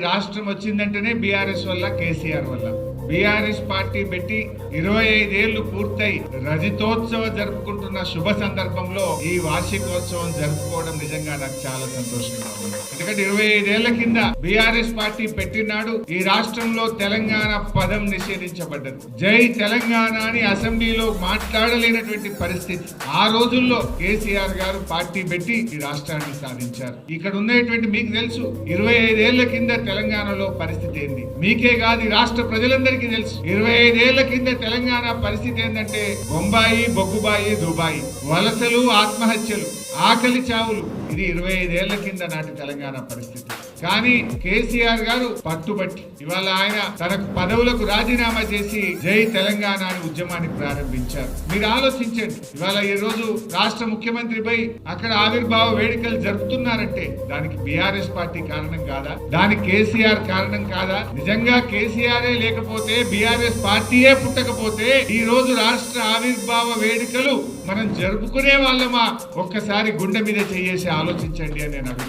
రాష్ట్రం వచ్చిందంటేనే బీఆర్ఎస్ వల్ల, కేసీఆర్ వల్ల. బీఆర్ఎస్ పార్టీ పెట్టి 25 ఏళ్లు పూర్తయి రజతోత్సవం జరుపుకుంటున్న శుభ సందర్భంలో ఈ వార్షికోత్సవం జరుపుకోవడం నిజంగా నాకు చాలా సంతోషంగా ఉంది. ఎందుకంటే 25 ఏళ్ల కింద బీఆర్ఎస్ పార్టీ పెట్టినాడు ఈ రాష్ట్రంలో తెలంగాణ పదం నిషేధించబడ్డది. జై తెలంగాణ అని అసెంబ్లీలో మాట్లాడలేనటువంటి పరిస్థితి. ఆ రోజుల్లో కేసీఆర్ గారు పార్టీ పెట్టి ఈ రాష్ట్రాన్ని సాధించారు. ఇక్కడ ఉన్నటువంటి మీకు తెలుసు 25 ఏళ్ల కింద తెలంగాణలో పరిస్థితి ఏంది. మీకే కాదు రాష్ట్ర ప్రజలందరికీ తెలుసు. 25 ఏళ్ల కింద తెలంగాణ పరిస్థితి ఏంటంటే బొంబాయి, బొగ్గుబాయి, దుబాయి, వలసలు, ఆత్మహత్యలు, ఆకలి చావులు. ఇది 25 ఏళ్ల కింద నాటి తెలంగాణ పరిస్థితి. కానీ కేసీఆర్ గారు పట్టుబట్టి ఇవాళ ఆయన తన పదవులకు రాజీనామా చేసి జై తెలంగాణ అని ఉద్యమాన్ని ప్రారంభించారు. మీరు ఆలోచించండి, ఇవాళ ఈ రోజు రాష్ట్ర ముఖ్యమంత్రి పై అక్కడ ఆవిర్భావ వేడుకలు జరుపుతున్నారంటే దానికి బీఆర్ఎస్ పార్టీ కారణం కాదా? దానికి కేసీఆర్ కారణం కాదా? నిజంగా కేసీఆర్ లేకపోతే, బీఆర్ఎస్ పార్టీయే పుట్టకపోతే ఈ రోజు రాష్ట్ర ఆవిర్భావ వేడుకలు మనం జరుపుకునే వాళ్ళమా? ఒక్కసారి గుండె మీద చేసి ఆలోచించండి అని నేను అడుగుతాను.